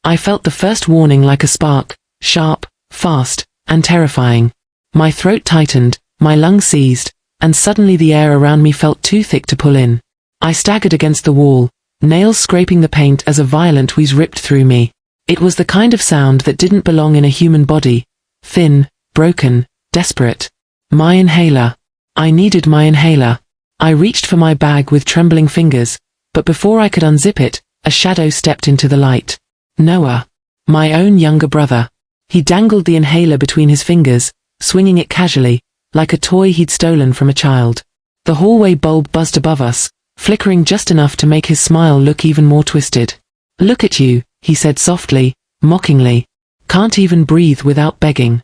I felt the first warning like a spark, sharp, fast, and terrifying. My throat tightened, my lungs seized, and suddenly the air around me felt too thick to pull in. I staggered against the wall, nails scraping the paint as a violent wheeze ripped through me. It was the kind of sound that didn't belong in a human body. Thin, broken, desperate. My inhaler. I needed my inhaler. I reached for my bag with trembling fingers, but before I could unzip it, a shadow stepped into the light. Noah. My own younger brother. He dangled the inhaler between his fingers, swinging it casually, like a toy he'd stolen from a child. The hallway bulb buzzed above us, flickering just enough to make his smile look even more twisted. "Look at you," he said softly, mockingly. "Can't even breathe without begging."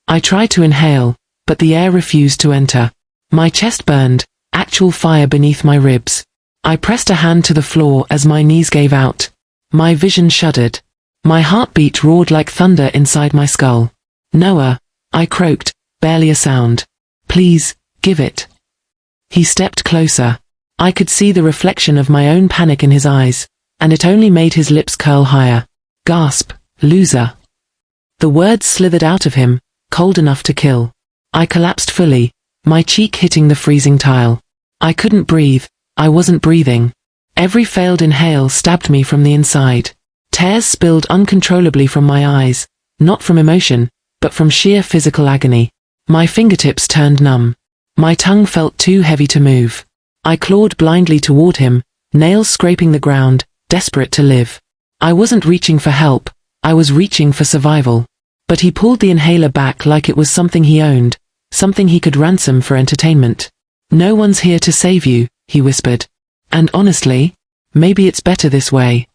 I tried to inhale, but the air refused to enter. My chest burned, actual fire beneath my ribs. I pressed a hand to the floor as my knees gave out. My vision shuddered. My heartbeat roared like thunder inside my skull. "Noah," I croaked, barely a sound. "Please, give it." He stepped closer. I could see the reflection of my own panic in his eyes, and it only made his lips curl higher. "Gasp, loser." The words slithered out of him, cold enough to kill. I collapsed fully, my cheek hitting the freezing tile. I couldn't breathe, I wasn't breathing. Every failed inhale stabbed me from the inside. Tears spilled uncontrollably from my eyes, not from emotion, but from sheer physical agony. My fingertips turned numb. My tongue felt too heavy to move. I clawed blindly toward him, nails scraping the ground, desperate to live. I wasn't reaching for help, I was reaching for survival. But he pulled the inhaler back like it was something he owned, something he could ransom for entertainment. "No one's here to save you," he whispered. "And honestly, maybe it's better this way."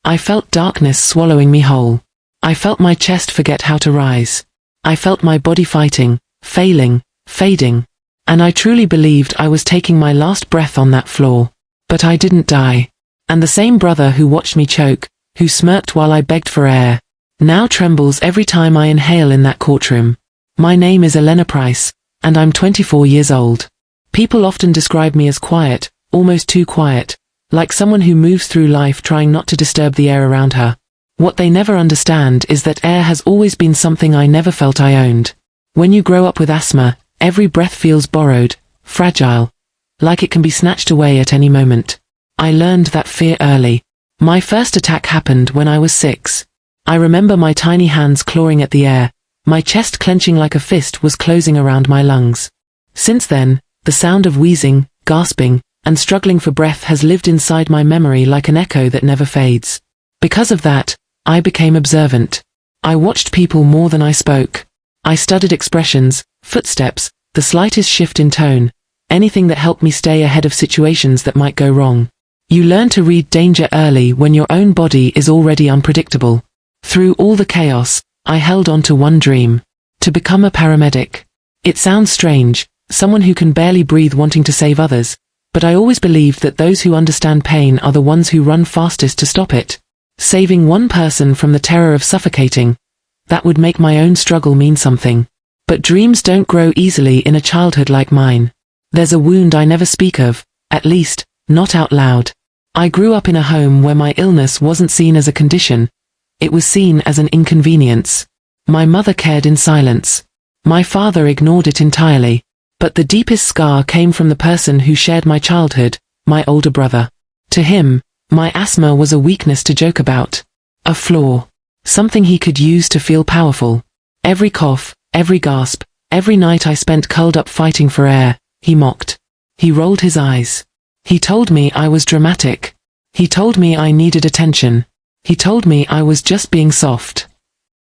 I felt darkness swallowing me whole. I felt my chest forget how to rise. I felt my body fighting, failing, fading. And I truly believed I was taking my last breath on that floor. But I didn't die. And the same brother who watched me choke, who smirked while I begged for air, now trembles every time I inhale in that courtroom. My name is Elena Price, and I'm 24 years old. People often describe me as quiet, almost too quiet, like someone who moves through life trying not to disturb the air around her. What they never understand is that air has always been something I never felt I owned. When you grow up with asthma, every breath feels borrowed, fragile, like it can be snatched away at any moment. I learned that fear early. My first attack happened when I was 6. I remember my tiny hands clawing at the air, my chest clenching like a fist was closing around my lungs. Since then, the sound of wheezing, gasping, and struggling for breath has lived inside my memory like an echo that never fades. Because of that, I became observant. I watched people more than I spoke. I studied expressions, footsteps, the slightest shift in tone, anything that helped me stay ahead of situations that might go wrong. You learn to read danger early when your own body is already unpredictable. Through all the chaos, I held on to one dream: to become a paramedic. It sounds strange, someone who can barely breathe wanting to save others, but I always believed that those who understand pain are the ones who run fastest to stop it. Saving one person from the terror of suffocating, that would make my own struggle mean something. But dreams don't grow easily in a childhood like mine. There's a wound I never speak of, at least, not out loud. I grew up in a home where my illness wasn't seen as a condition, it was seen as an inconvenience. My mother cared in silence. My father ignored it entirely. But the deepest scar came from the person who shared my childhood, my older brother. To him, my asthma was a weakness to joke about. A flaw. Something he could use to feel powerful. Every cough, every gasp, every night I spent curled up fighting for air, he mocked. He rolled his eyes. He told me I was dramatic. He told me I needed attention. He told me I was just being soft.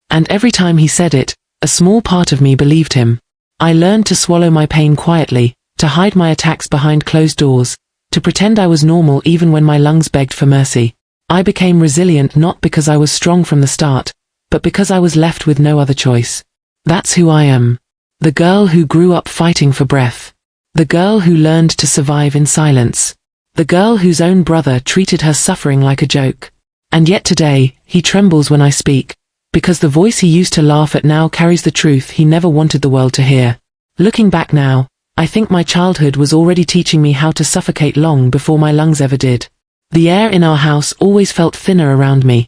And every time he said it, a small part of me believed him. I learned to swallow my pain quietly, to hide my attacks behind closed doors, to pretend I was normal even when my lungs begged for mercy. I became resilient not because I was strong from the start, but because I was left with no other choice. That's who I am. The girl who grew up fighting for breath. The girl who learned to survive in silence. The girl whose own brother treated her suffering like a joke. And yet today, he trembles when I speak, because the voice he used to laugh at now carries the truth he never wanted the world to hear. Looking back now, I think my childhood was already teaching me how to suffocate long before my lungs ever did. The air in our house always felt thinner around me.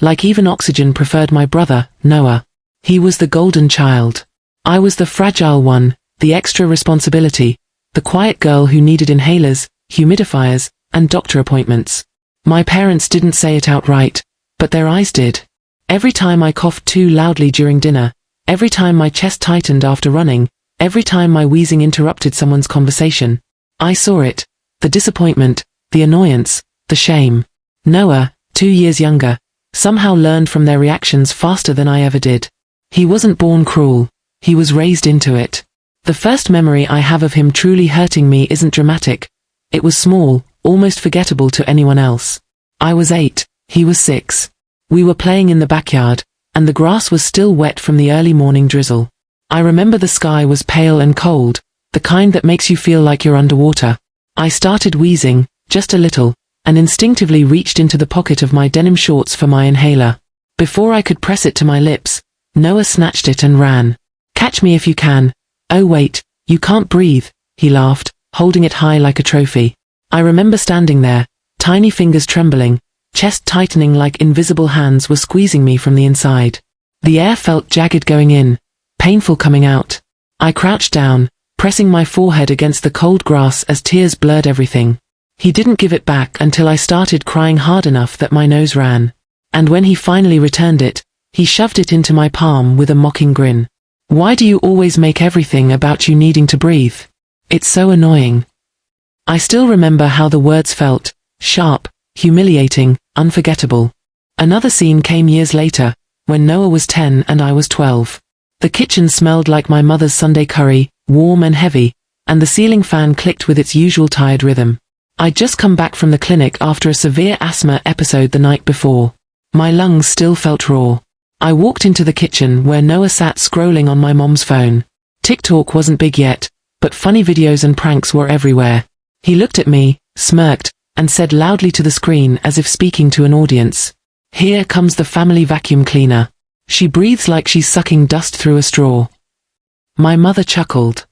Like even oxygen preferred my brother, Noah. He was the golden child. I was the fragile one, the extra responsibility, the quiet girl who needed inhalers, humidifiers, and doctor appointments. My parents didn't say it outright, but their eyes did. Every time I coughed too loudly during dinner, every time my chest tightened after running, every time my wheezing interrupted someone's conversation, I saw it. The disappointment, the annoyance, the shame. Noah, 2 years younger, somehow learned from their reactions faster than I ever did. He wasn't born cruel. He was raised into it. The first memory I have of him truly hurting me isn't dramatic. It was small, almost forgettable to anyone else. I was 8, he was 6. We were playing in the backyard, and the grass was still wet from the early morning drizzle. I remember the sky was pale and cold, the kind that makes you feel like you're underwater. I started wheezing, just a little, and instinctively reached into the pocket of my denim shorts for my inhaler. Before I could press it to my lips, Noah snatched it and ran. "Catch me if you can." "Oh wait, you can't breathe," he laughed, holding it high like a trophy. I remember standing there, tiny fingers trembling, chest tightening like invisible hands were squeezing me from the inside. The air felt jagged going in, painful coming out. I crouched down, pressing my forehead against the cold grass as tears blurred everything. He didn't give it back until I started crying hard enough that my nose ran. And when he finally returned it, he shoved it into my palm with a mocking grin. "Why do you always make everything about you needing to breathe? It's so annoying." I still remember how the words felt, sharp, humiliating, unforgettable. Another scene came years later, when Noah was 10 and I was 12. The kitchen smelled like my mother's Sunday curry, warm and heavy, and the ceiling fan clicked with its usual tired rhythm. I'd just come back from the clinic after a severe asthma episode the night before. My lungs still felt raw. I walked into the kitchen where Noah sat scrolling on my mom's phone. TikTok wasn't big yet, but funny videos and pranks were everywhere. He looked at me, smirked, and said loudly to the screen as if speaking to an audience, "Here comes the family vacuum cleaner. She breathes like she's sucking dust through a straw." My mother chuckled.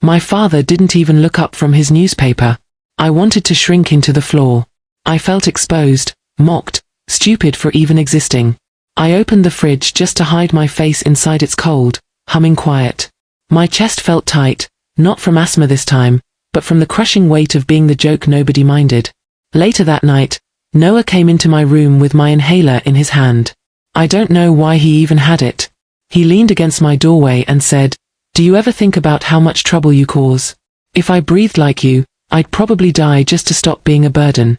My father didn't even look up from his newspaper. I wanted to shrink into the floor. I felt exposed, mocked, stupid for even existing. I opened the fridge just to hide my face inside its cold, humming quiet. My chest felt tight, not from asthma this time, but from the crushing weight of being the joke nobody minded. Later that night, Noah came into my room with my inhaler in his hand. I don't know why he even had it. He leaned against my doorway and said, "Do you ever think about how much trouble you cause? If I breathed like you, I'd probably die just to stop being a burden."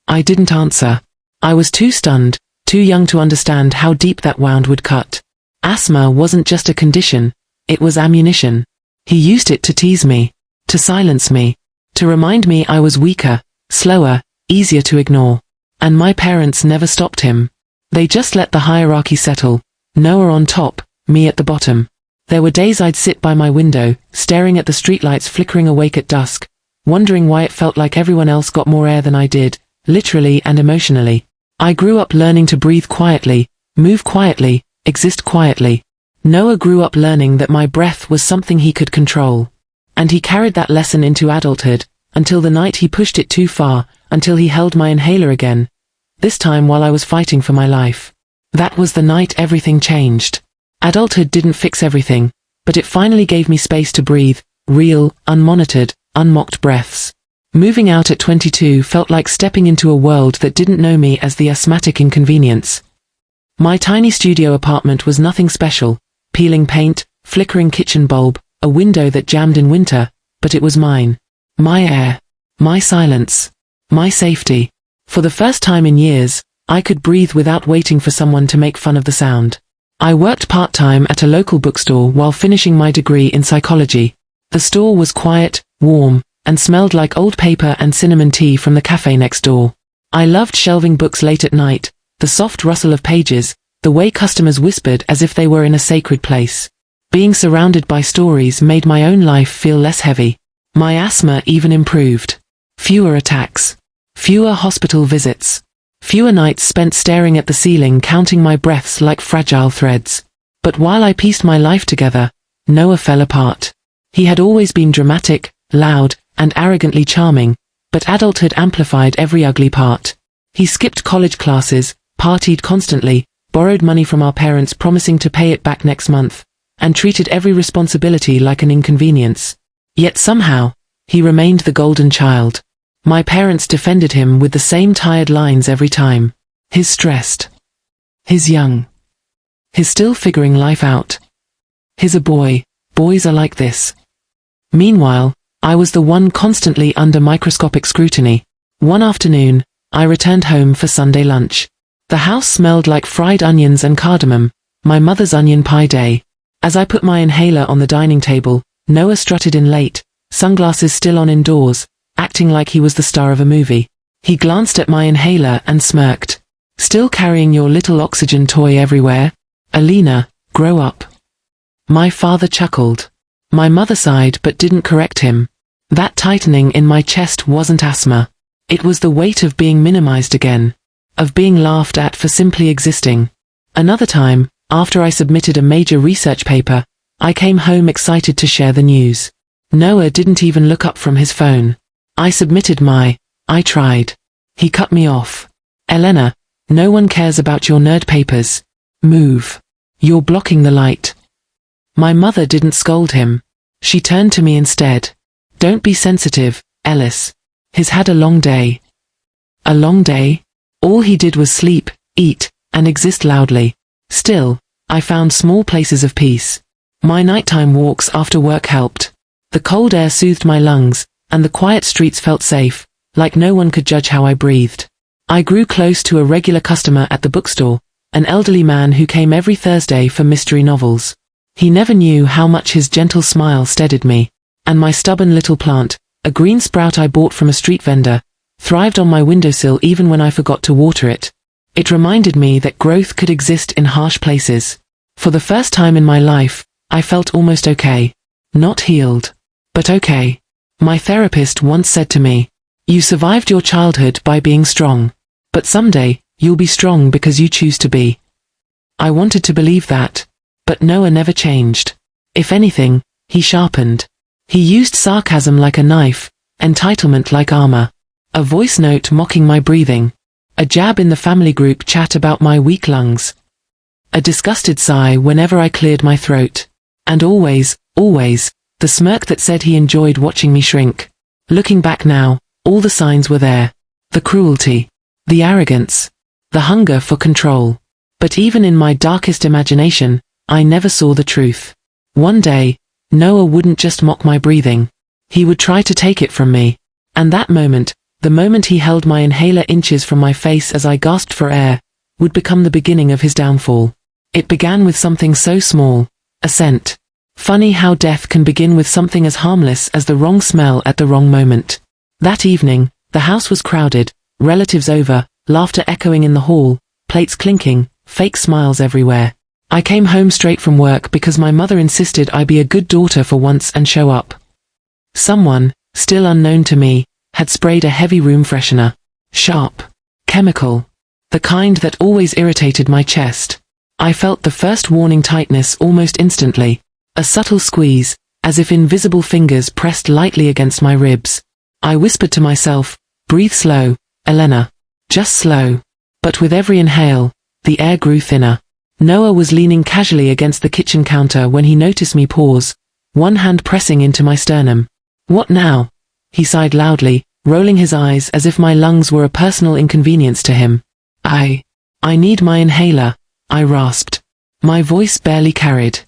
I didn't answer. I was too stunned, too young to understand how deep that wound would cut. Asthma wasn't just a condition, it was ammunition. He used it to tease me, to silence me, to remind me I was weaker, slower, easier to ignore. And my parents never stopped him. They just let the hierarchy settle, Noah on top, me at the bottom. There were days I'd sit by my window, staring at the streetlights flickering awake at dusk, wondering why it felt like everyone else got more air than I did, literally and emotionally. I grew up learning to breathe quietly, move quietly, exist quietly. Noah grew up learning that my breath was something he could control. And he carried that lesson into adulthood, until the night he pushed it too far, until he held my inhaler again. This time while I was fighting for my life. That was the night everything changed. Adulthood didn't fix everything, but it finally gave me space to breathe, real, unmonitored, unmocked breaths. Moving out at 22 felt like stepping into a world that didn't know me as the asthmatic inconvenience. My tiny studio apartment was nothing special, peeling paint, flickering kitchen bulb, a window that jammed in winter, but it was mine. My air. My silence. My safety. For the first time in years, I could breathe without waiting for someone to make fun of the sound. I worked part-time at a local bookstore while finishing my degree in psychology. The store was quiet, warm, and smelled like old paper and cinnamon tea from the cafe next door. I loved shelving books late at night, the soft rustle of pages, the way customers whispered as if they were in a sacred place. Being surrounded by stories made my own life feel less heavy. My asthma even improved. Fewer attacks. Fewer hospital visits. Fewer nights spent staring at the ceiling counting my breaths like fragile threads. But while I pieced my life together, Noah fell apart. He had always been dramatic, loud, and arrogantly charming, but adulthood amplified every ugly part. He skipped college classes, partied constantly, borrowed money from our parents promising to pay it back next month, and treated every responsibility like an inconvenience. Yet somehow, he remained the golden child. My parents defended him with the same tired lines every time. He's stressed. He's young. He's still figuring life out. He's a boy. Boys are like this. Meanwhile, I was the one constantly under microscopic scrutiny. One afternoon, I returned home for Sunday lunch. The house smelled like fried onions and cardamom, my mother's onion pie day. As I put my inhaler on the dining table, Noah strutted in late, sunglasses still on indoors, acting like he was the star of a movie. He glanced at my inhaler and smirked. "Still carrying your little oxygen toy everywhere? Elena, grow up." My father chuckled. My mother sighed but didn't correct him. That tightening in my chest wasn't asthma. It was the weight of being minimized again. Of being laughed at for simply existing. Another time, after I submitted a major research paper, I came home excited to share the news. Noah didn't even look up from his phone. I tried. He cut me off. "Elena, no one cares about your nerd papers. Move. You're blocking the light." My mother didn't scold him. She turned to me instead. "Don't be sensitive, Ellis. He's had a long day." A long day? All he did was sleep, eat, and exist loudly. Still, I found small places of peace. My nighttime walks after work helped. The cold air soothed my lungs, and the quiet streets felt safe, like no one could judge how I breathed. I grew close to a regular customer at the bookstore, an elderly man who came every Thursday for mystery novels. He never knew how much his gentle smile steadied me, and my stubborn little plant, a green sprout I bought from a street vendor, thrived on my windowsill even when I forgot to water it. It reminded me that growth could exist in harsh places. For the first time in my life, I felt almost okay. Not healed, but okay. My therapist once said to me, "You survived your childhood by being strong. But someday, you'll be strong because you choose to be." I wanted to believe that. But Noah never changed. If anything, he sharpened. He used sarcasm like a knife, entitlement like armor. A voice note mocking my breathing. A jab in the family group chat about my weak lungs. A disgusted sigh whenever I cleared my throat. And always, the smirk that said he enjoyed watching me shrink. Looking back now, all the signs were there. The cruelty. The arrogance. The hunger for control. But even in my darkest imagination, I never saw the truth. One day, Noah wouldn't just mock my breathing. He would try to take it from me. And that moment, the moment he held my inhaler inches from my face as I gasped for air, would become the beginning of his downfall. It began with something so small, a scent. Funny how death can begin with something as harmless as the wrong smell at the wrong moment. That evening, the house was crowded, relatives over, laughter echoing in the hall, plates clinking, fake smiles everywhere. I came home straight from work because my mother insisted I be a good daughter for once and show up. Someone, still unknown to me, had sprayed a heavy room freshener. Sharp. Chemical. The kind that always irritated my chest. I felt the first warning tightness almost instantly. A subtle squeeze, as if invisible fingers pressed lightly against my ribs. I whispered to myself, "Breathe slow, Elena. Just slow." But with every inhale, the air grew thinner. Noah was leaning casually against the kitchen counter when he noticed me pause, one hand pressing into my sternum. "What now?" He sighed loudly, rolling his eyes as if my lungs were a personal inconvenience to him. I need my inhaler," I rasped. My voice barely carried.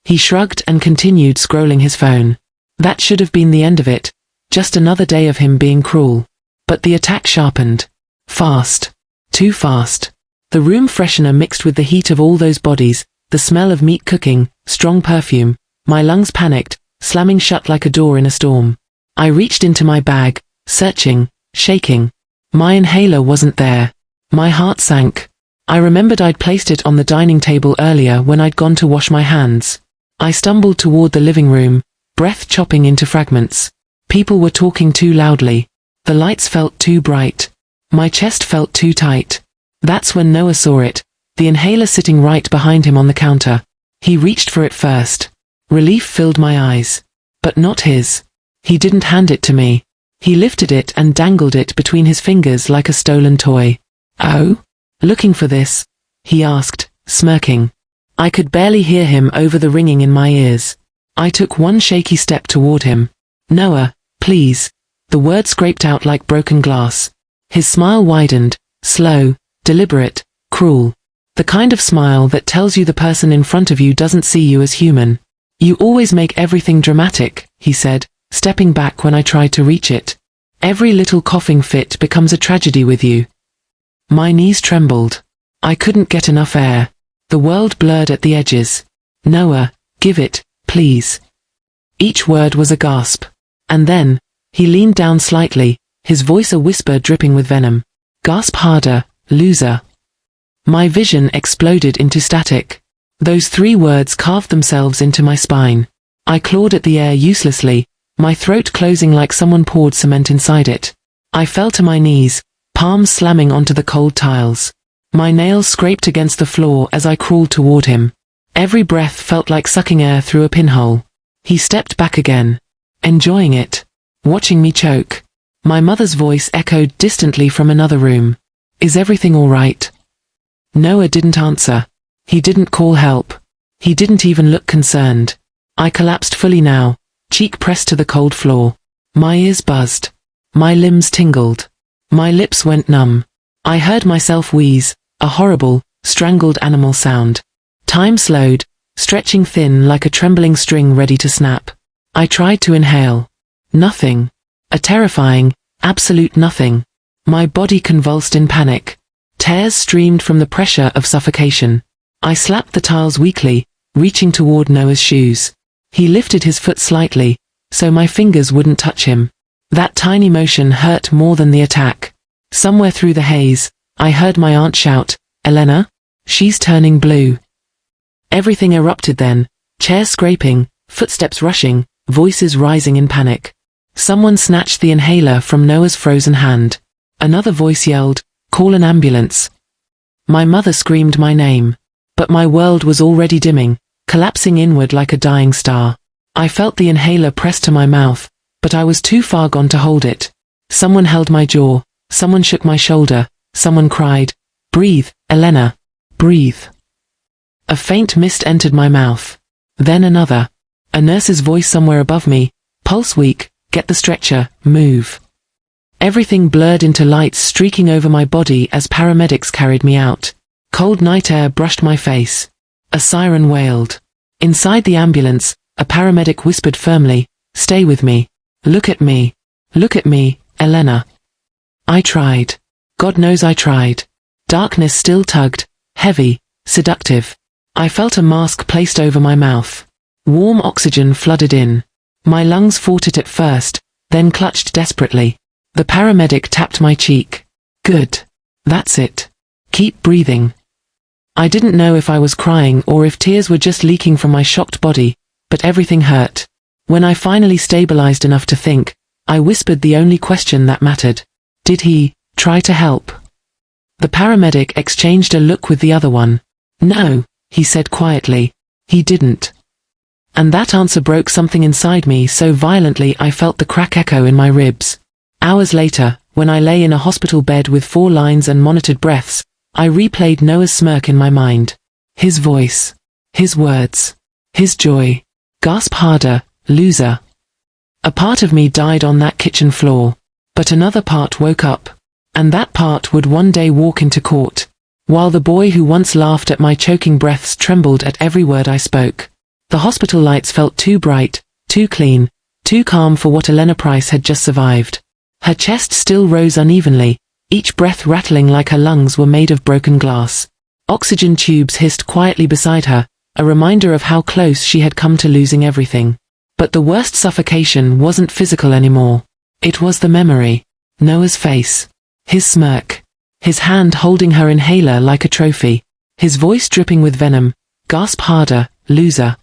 He shrugged and continued scrolling his phone. That should have been the end of it, just another day of him being cruel. But the attack sharpened. Fast. Too fast. The room freshener mixed with the heat of all those bodies, the smell of meat cooking, strong perfume. My lungs panicked, slamming shut like a door in a storm. I reached into my bag, searching, shaking. My inhaler wasn't there. My heart sank. I remembered I'd placed it on the dining table earlier when I'd gone to wash my hands. I stumbled toward the living room, breath chopping into fragments. People were talking too loudly. The lights felt too bright. My chest felt too tight. That's when Noah saw it, the inhaler sitting right behind him on the counter. He reached for it first. Relief filled my eyes. But not his. He didn't hand it to me. He lifted it and dangled it between his fingers like a stolen toy. "Oh?" Looking for this? He asked, smirking. I could barely hear him over the ringing in my ears. I took one shaky step toward him. Noah, please. The word scraped out like broken glass. His smile widened, slow, deliberate, cruel. The kind of smile that tells you the person in front of you doesn't see you as human. You always make everything dramatic, he said, stepping back when I tried to reach it. Every little coughing fit becomes a tragedy with you. My knees trembled. I couldn't get enough air. The world blurred at the edges. Noah, give it, please. Each word was a gasp. And then, he leaned down slightly, his voice a whisper dripping with venom. Gasp harder, loser. My vision exploded into static. Those 3 words carved themselves into my spine. I clawed at the air uselessly, my throat closing like someone poured cement inside it. I fell to my knees, palms slamming onto the cold tiles. My nails scraped against the floor as I crawled toward him. Every breath felt like sucking air through a pinhole. He stepped back again, enjoying it, watching me choke. My mother's voice echoed distantly from another room. Is everything all right? Noah didn't answer. He didn't call help. He didn't even look concerned. I collapsed fully now, cheek pressed to the cold floor. My ears buzzed. My limbs tingled. My lips went numb. I heard myself wheeze, a horrible, strangled animal sound. Time slowed, stretching thin like a trembling string ready to snap. I tried to inhale. Nothing. A terrifying, absolute nothing. My body convulsed in panic. Tears streamed from the pressure of suffocation. I slapped the tiles weakly, reaching toward Noah's shoes. He lifted his foot slightly, so my fingers wouldn't touch him. That tiny motion hurt more than the attack. Somewhere through the haze, I heard my aunt shout, Elena? She's turning blue. Everything erupted then, chairs scraping, footsteps rushing, voices rising in panic. Someone snatched the inhaler from Noah's frozen hand. Another voice yelled, call an ambulance. My mother screamed my name. But my world was already dimming, collapsing inward like a dying star. I felt the inhaler pressed to my mouth, but I was too far gone to hold it. Someone held my jaw, someone shook my shoulder, someone cried, breathe, Elena, breathe. A faint mist entered my mouth. Then another. A nurse's voice somewhere above me, pulse weak, get the stretcher, move. Everything blurred into lights streaking over my body as paramedics carried me out. Cold night air brushed my face. A siren wailed. Inside the ambulance, a paramedic whispered firmly, stay with me. Look at me. Look at me, Elena. I tried. God knows I tried. Darkness still tugged, heavy, seductive. I felt a mask placed over my mouth. Warm oxygen flooded in. My lungs fought it at first, then clutched desperately. The paramedic tapped my cheek. Good. That's it. Keep breathing. I didn't know if I was crying or if tears were just leaking from my shocked body, but everything hurt. When I finally stabilized enough to think, I whispered the only question that mattered. Did he try to help? The paramedic exchanged a look with the other one. No, he said quietly. He didn't. And that answer broke something inside me so violently I felt the crack echo in my ribs. Hours later, when I lay in a hospital bed with 4 lines and monitored breaths, I replayed Noah's smirk in my mind. His voice. His words. His joy. Gasp harder, loser. A part of me died on that kitchen floor. But another part woke up. And that part would one day walk into court. While the boy who once laughed at my choking breaths trembled at every word I spoke. The hospital lights felt too bright, too clean, too calm for what Elena Price had just survived. Her chest still rose unevenly, each breath rattling like her lungs were made of broken glass. Oxygen tubes hissed quietly beside her, a reminder of how close she had come to losing everything. But the worst suffocation wasn't physical anymore. It was the memory. Noah's face. His smirk. His hand holding her inhaler like a trophy. His voice dripping with venom. Gasp harder, loser.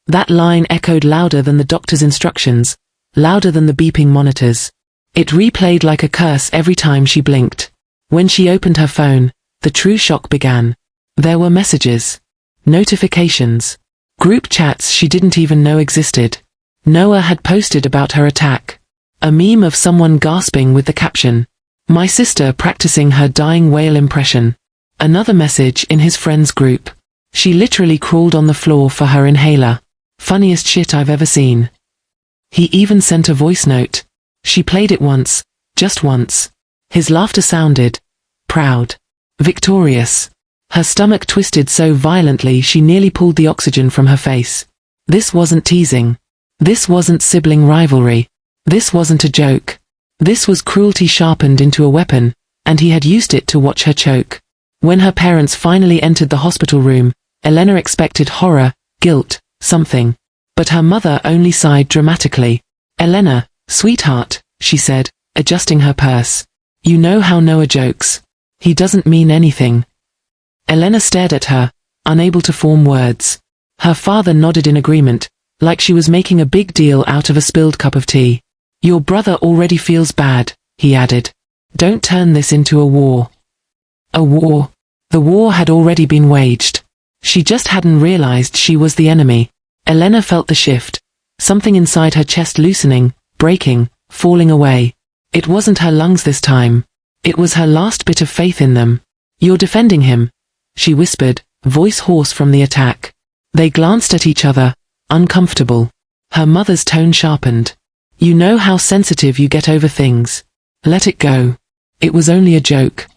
That line echoed louder than the doctor's instructions, louder than the beeping monitors. It replayed like a curse every time she blinked. When she opened her phone, the true shock began. There were messages. Notifications. Group chats she didn't even know existed. Noah had posted about her attack. A meme of someone gasping with the caption, "My sister practicing her dying whale impression." Another message in his friends group. She literally crawled on the floor for her inhaler. Funniest shit I've ever seen. He even sent a voice note. She played it once, just once. His laughter sounded proud, victorious. Her stomach twisted so violently she nearly pulled the oxygen from her face. This wasn't teasing. This wasn't sibling rivalry. This wasn't a joke. This was cruelty sharpened into a weapon, and he had used it to watch her choke. When her parents finally entered the hospital room, Elena expected horror, guilt, something. But her mother only sighed dramatically. "Elena, sweetheart," she said, adjusting her purse. "You know how Noah jokes. He doesn't mean anything." Elena stared at her, unable to form words. Her father nodded in agreement, like she was making a big deal out of a spilled cup of tea. "Your brother already feels bad," he added. "Don't turn this into a war." A war. The war had already been waged. She just hadn't realized she was the enemy. Elena felt the shift. Something inside her chest loosening, breaking, falling away. It wasn't her lungs this time. It was her last bit of faith in them. "You're defending him," she whispered, voice hoarse from the attack. They glanced at each other, uncomfortable. Her mother's tone sharpened. "You know how sensitive you get over things. Let it go. It was only a joke."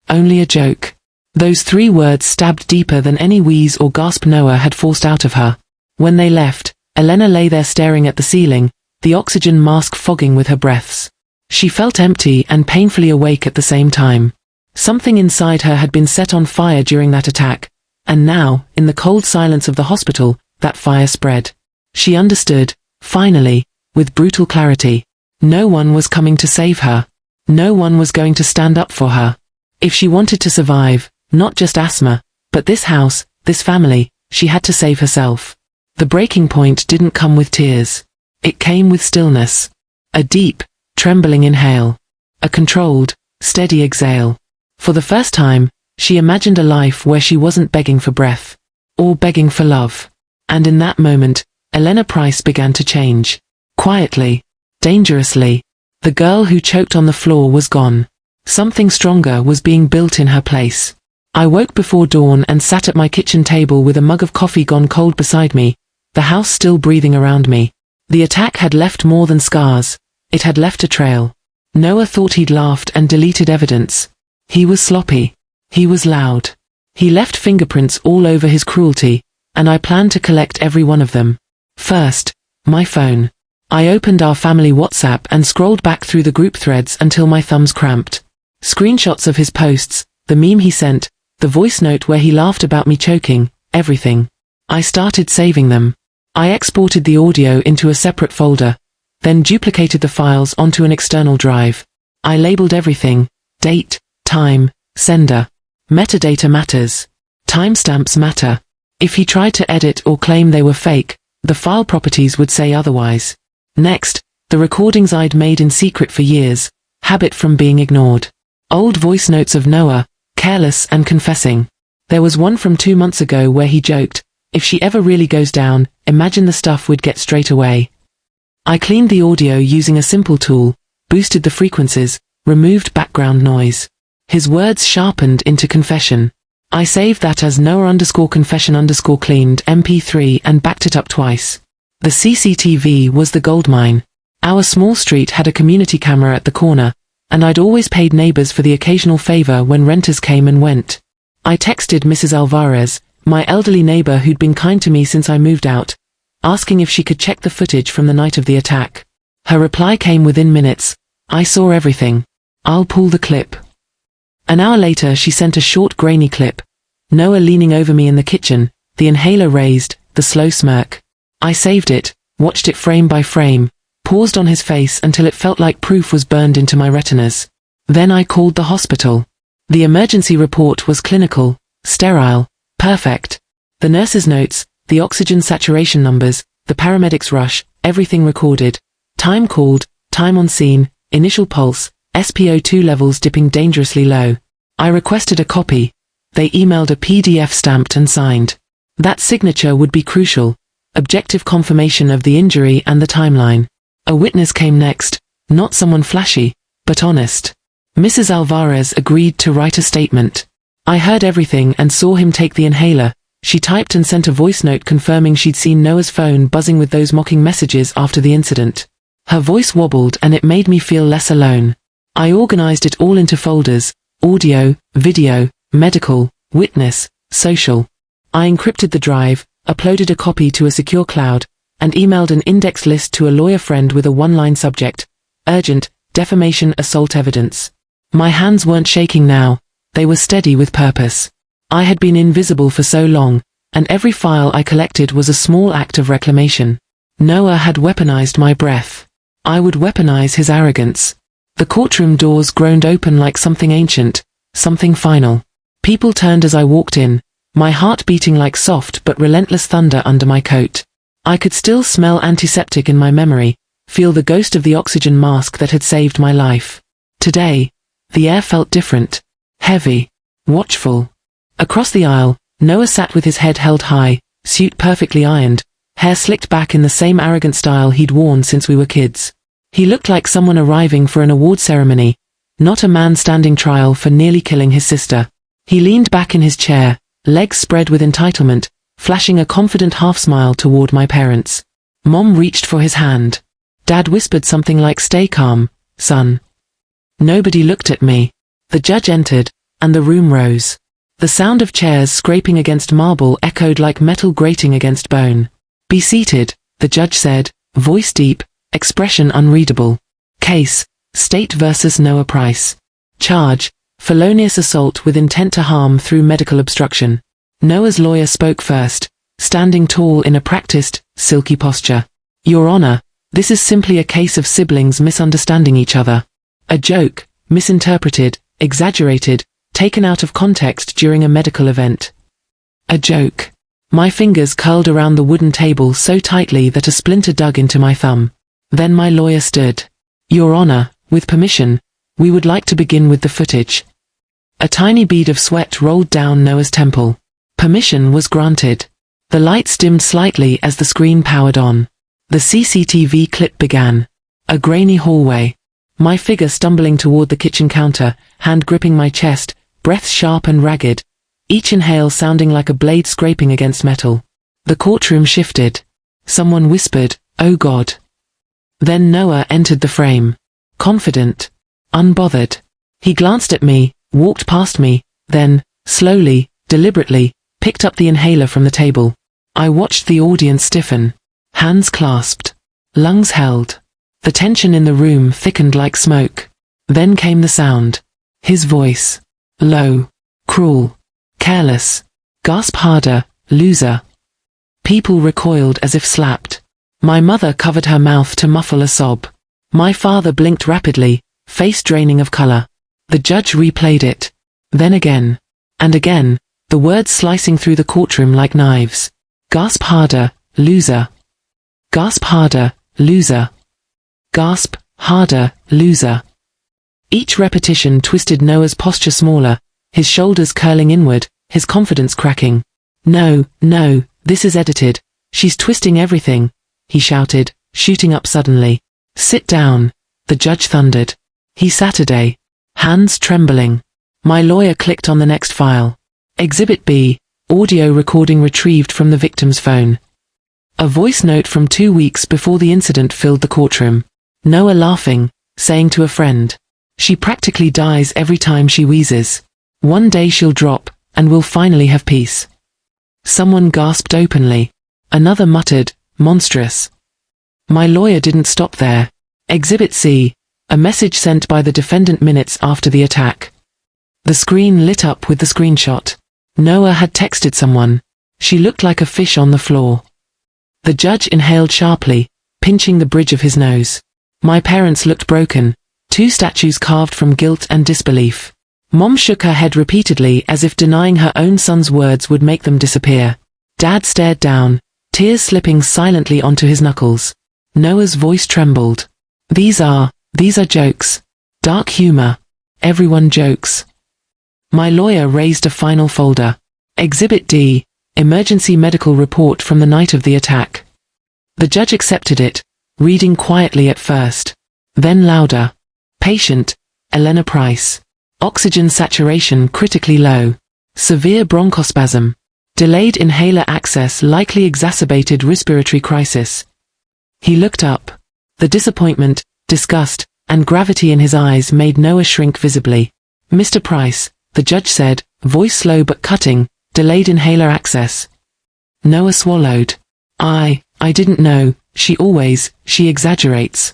Only a joke. Those 3 words stabbed deeper than any wheeze or gasp Noah had forced out of her. When they left, Elena lay there staring at the ceiling, the oxygen mask fogging with her breaths. She felt empty and painfully awake at the same time. Something inside her had been set on fire during that attack, and now, in the cold silence of the hospital, that fire spread. She understood, finally, with brutal clarity. No one was coming to save her. No one was going to stand up for her. If she wanted to survive, not just asthma, but this house, this family, she had to save herself. The breaking point didn't come with tears. It came with stillness. A deep, trembling inhale. A controlled, steady exhale. For the first time, she imagined a life where she wasn't begging for breath, or begging for love. And in that moment, Elena Price began to change. Quietly, dangerously. The girl who choked on the floor was gone. Something stronger was being built in her place. I woke before dawn and sat at my kitchen table with a mug of coffee gone cold beside me, the house still breathing around me. The attack had left more than scars. It had left a trail. Noah thought he'd laughed and deleted evidence. He was sloppy. He was loud. He left fingerprints all over his cruelty, and I planned to collect every one of them. First, my phone. I opened our family WhatsApp and scrolled back through the group threads until my thumbs cramped. Screenshots of his posts, the meme he sent, the voice note where he laughed about me choking, everything. I started saving them. I exported the audio into a separate folder, then duplicated the files onto an external drive. I labeled everything: date, time, sender. Metadata matters. Timestamps matter. If he tried to edit or claim they were fake, the file properties would say otherwise. Next, the recordings I'd made in secret for years, habit from being ignored. Old voice notes of Noah, careless and confessing. There was one from 2 months ago where he joked, "If she ever really goes down, imagine the stuff we'd get straight away." I cleaned the audio using a simple tool, boosted the frequencies, removed background noise. His words sharpened into confession. I saved that as Noah_confession_cleaned MP3 and backed it up twice. The CCTV was the goldmine. Our small street had a community camera at the corner, and I'd always paid neighbors for the occasional favor when renters came and went. I texted Mrs. Alvarez, my elderly neighbor who'd been kind to me since I moved out, asking if she could check the footage from the night of the attack. Her reply came within minutes. "I saw everything. I'll pull the clip." An hour later she sent a short grainy clip. Noah leaning over me in the kitchen, the inhaler raised, the slow smirk. I saved it, watched it frame by frame, paused on his face until it felt like proof was burned into my retinas. Then I called the hospital. The emergency report was clinical, sterile, perfect. The nurse's notes, the oxygen saturation numbers, the paramedics' rush, everything recorded. Time called, time on scene, initial pulse, SpO2 levels dipping dangerously low. I requested a copy. They emailed a PDF stamped and signed. That signature would be crucial. Objective confirmation of the injury and the timeline. A witness came next, not someone flashy, but honest. Mrs. Alvarez agreed to write a statement. I heard everything and saw him take the inhaler. She typed and sent a voice note confirming she'd seen Noah's phone buzzing with those mocking messages after the incident. Her voice wobbled and it made me feel less alone. I organized it all into folders: audio, video, medical, witness, social. I encrypted the drive, uploaded a copy to a secure cloud, and emailed an index list to a lawyer friend with a one-line subject: urgent, defamation assault evidence. My hands weren't shaking now, they were steady with purpose. I had been invisible for so long, and every file I collected was a small act of reclamation. Noah had weaponized my breath. I would weaponize his arrogance. The courtroom doors groaned open like something ancient, something final. People turned as I walked in, my heart beating like soft but relentless thunder under my coat. I could still smell antiseptic in my memory, feel the ghost of the oxygen mask that had saved my life. Today, the air felt different. Heavy. Watchful. Across the aisle, Noah sat with his head held high, suit perfectly ironed, hair slicked back in the same arrogant style he'd worn since we were kids. He looked like someone arriving for an award ceremony, not a man standing trial for nearly killing his sister. He leaned back in his chair, legs spread with entitlement, flashing a confident half-smile toward my parents. Mom reached for his hand. Dad whispered something like, "Stay calm, son." Nobody looked at me. The judge entered, and the room rose. The sound of chairs scraping against marble echoed like metal grating against bone. "Be seated," the judge said, voice deep, expression unreadable. Case: State versus Noah Price. Charge: felonious assault with intent to harm through medical obstruction. Noah's lawyer spoke first, standing tall in a practiced, silky posture. "Your Honor, this is simply a case of siblings misunderstanding each other. A joke, misinterpreted, exaggerated, taken out of context during a medical event." A joke. My fingers curled around the wooden table so tightly that a splinter dug into my thumb. Then my lawyer stood. "Your Honor, with permission, we would like to begin with the footage." A tiny bead of sweat rolled down Noah's temple. Permission was granted. The lights dimmed slightly as the screen powered on. The CCTV clip began. A grainy hallway. My figure stumbling toward the kitchen counter, hand gripping my chest, breath sharp and ragged, each inhale sounding like a blade scraping against metal. The courtroom shifted. Someone whispered, "Oh God." Then Noah entered the frame. Confident. Unbothered. He glanced at me, walked past me, then, slowly, deliberately, picked up the inhaler from the table. I watched the audience stiffen. Hands clasped. Lungs held. The tension in the room thickened like smoke. Then came the sound. His voice. Low. Cruel. Careless. "Gasp harder, loser." People recoiled as if slapped. My mother covered her mouth to muffle a sob. My father blinked rapidly, face draining of color. The judge replayed it. Then again. And again, the words slicing through the courtroom like knives. "Gasp harder, loser. Gasp harder, loser. Gasp harder, loser." Each repetition twisted Noah's posture smaller, his shoulders curling inward, his confidence cracking. "No, no, this is edited. She's twisting everything," he shouted, shooting up suddenly. "Sit down," the judge thundered. He Saturday. Hands trembling. My lawyer clicked on the next file. Exhibit B, audio recording retrieved from the victim's phone. A voice note from 2 weeks before the incident filled the courtroom. Noah laughing, saying to a friend, "She practically dies every time she wheezes. One day she'll drop, and we'll finally have peace." Someone gasped openly. Another muttered, "Monstrous." My lawyer didn't stop there. Exhibit C, a message sent by the defendant minutes after the attack. The screen lit up with the screenshot. Noah had texted someone. She looked like a fish on the floor. The judge inhaled sharply, pinching the bridge of his nose. My parents looked broken, 2 statues carved from guilt and disbelief. Mom shook her head repeatedly as if denying her own son's words would make them disappear. Dad stared down, tears slipping silently onto his knuckles. Noah's voice trembled. These are jokes. Dark humor. Everyone jokes." My lawyer raised a final folder. Exhibit D, emergency medical report from the night of the attack. The judge accepted it, reading quietly at first. Then louder. Patient, Elena Price. Oxygen saturation critically low. Severe bronchospasm. Delayed inhaler access likely exacerbated respiratory crisis. He looked up. The disappointment, disgust, and gravity in his eyes made Noah shrink visibly. Mr. Price, the judge said, voice slow but cutting, delayed inhaler access. Noah swallowed. I didn't know, she exaggerates.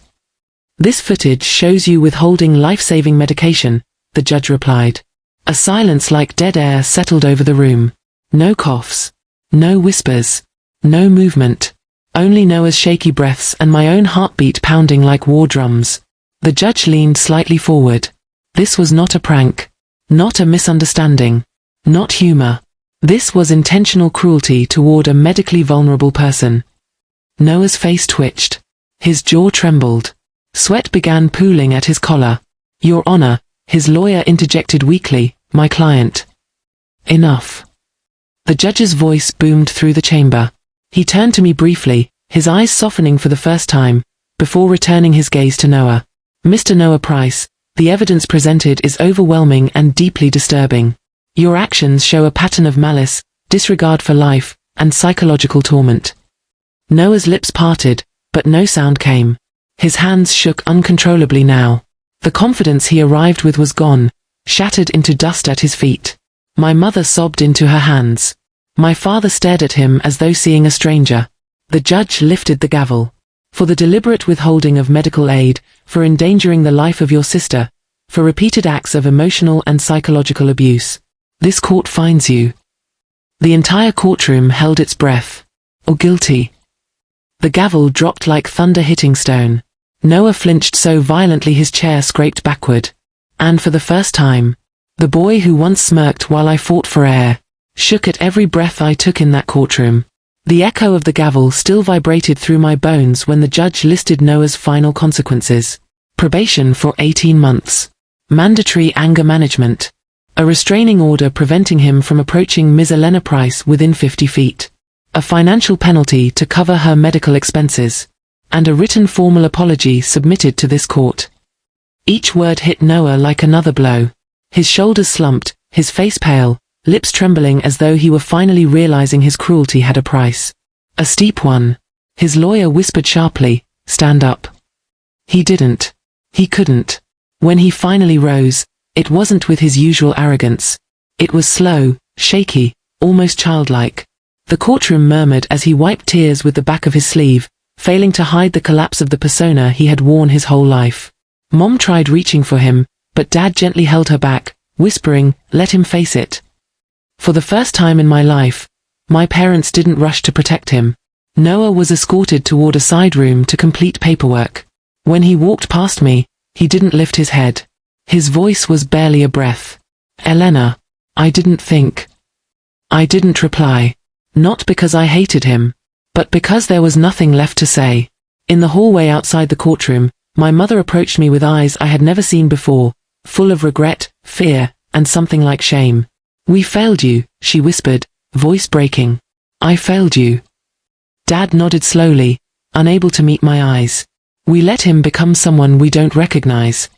This footage shows you withholding life-saving medication, the judge replied. A silence like dead air settled over the room. No coughs. No whispers. No movement. Only Noah's shaky breaths and my own heartbeat pounding like war drums. The judge leaned slightly forward. This was not a prank. Not a misunderstanding. Not humor. This was intentional cruelty toward a medically vulnerable person. Noah's face twitched. His jaw trembled. Sweat began pooling at his collar. Your Honor, his lawyer interjected weakly, my client. Enough. The judge's voice boomed through the chamber. He turned to me briefly, his eyes softening for the first time, before returning his gaze to Noah. Mr. Noah Price, the evidence presented is overwhelming and deeply disturbing. Your actions show a pattern of malice, disregard for life, and psychological torment. Noah's lips parted, but no sound came. His hands shook uncontrollably now. The confidence he arrived with was gone, shattered into dust at his feet. My mother sobbed into her hands. My father stared at him as though seeing a stranger. The judge lifted the gavel. For the deliberate withholding of medical aid, for endangering the life of your sister, for repeated acts of emotional and psychological abuse. This court finds you. The entire courtroom held its breath. Or guilty. The gavel dropped like thunder hitting stone. Noah flinched so violently his chair scraped backward. And for the first time, the boy who once smirked while I fought for air, shook at every breath I took in that courtroom. The echo of the gavel still vibrated through my bones when the judge listed Noah's final consequences. Probation for 18 months. Mandatory anger management. A restraining order preventing him from approaching Ms. Elena Price within 50 feet. A financial penalty to cover her medical expenses. And a written formal apology submitted to this court. Each word hit Noah like another blow. His shoulders slumped, his face pale, lips trembling as though he were finally realizing his cruelty had a price. A steep one. His lawyer whispered sharply, "Stand up." He didn't. He couldn't. When he finally rose, it wasn't with his usual arrogance. It was slow, shaky, almost childlike. The courtroom murmured as he wiped tears with the back of his sleeve, failing to hide the collapse of the persona he had worn his whole life. Mom tried reaching for him, but Dad gently held her back, whispering, "Let him face it." For the first time in my life, my parents didn't rush to protect him. Noah was escorted toward a side room to complete paperwork. When he walked past me, he didn't lift his head. His voice was barely a breath. "Elena, I didn't think." I didn't reply. Not because I hated him, but because there was nothing left to say. In the hallway outside the courtroom, my mother approached me with eyes I had never seen before, full of regret, fear, and something like shame. "We failed you," she whispered, voice breaking. "I failed you." Dad nodded slowly, unable to meet my eyes. "We let him become someone we don't recognize."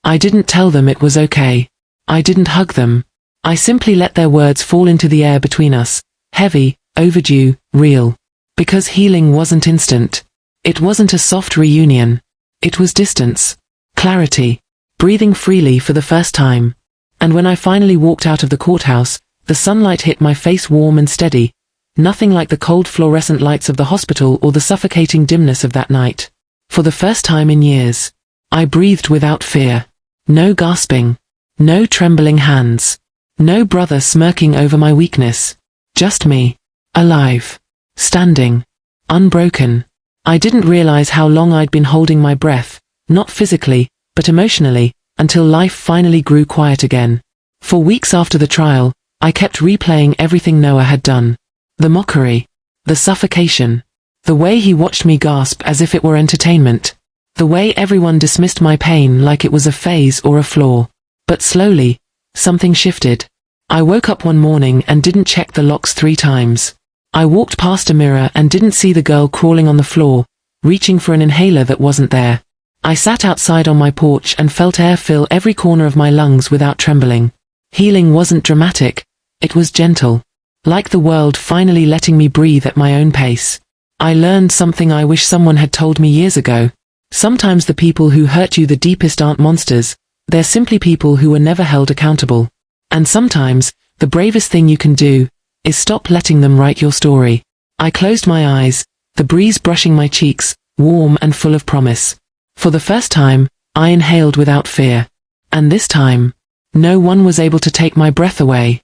I didn't tell them it was okay. I didn't hug them. I simply let their words fall into the air between us, heavy, overdue, real. Because healing wasn't instant. It wasn't a soft reunion. It was distance. Clarity. Breathing freely for the first time. And when I finally walked out of the courthouse, the sunlight hit my face warm and steady, nothing like the cold fluorescent lights of the hospital or the suffocating dimness of that night. For the first time in years, I breathed without fear. No gasping. No trembling hands. No brother smirking over my weakness. Just me. Alive. Standing. Unbroken. I didn't realize how long I'd been holding my breath, not physically, but emotionally, until life finally grew quiet again. For weeks after the trial, I kept replaying everything Noah had done. The mockery. The suffocation. The way he watched me gasp as if it were entertainment. The way everyone dismissed my pain like it was a phase or a flaw. But slowly, something shifted. I woke up one morning and didn't check the locks 3 times. I walked past a mirror and didn't see the girl crawling on the floor, reaching for an inhaler that wasn't there. I sat outside on my porch and felt air fill every corner of my lungs without trembling. Healing wasn't dramatic, It was gentle. Like the world finally letting me breathe at my own pace. I learned something I wish someone had told me years ago. Sometimes the people who hurt you the deepest aren't monsters, they're simply people who were never held accountable. And sometimes, the bravest thing you can do is stop letting them write your story. I closed my eyes, the breeze brushing my cheeks, warm and full of promise. For the first time, I inhaled without fear. And this time, no one was able to take my breath away.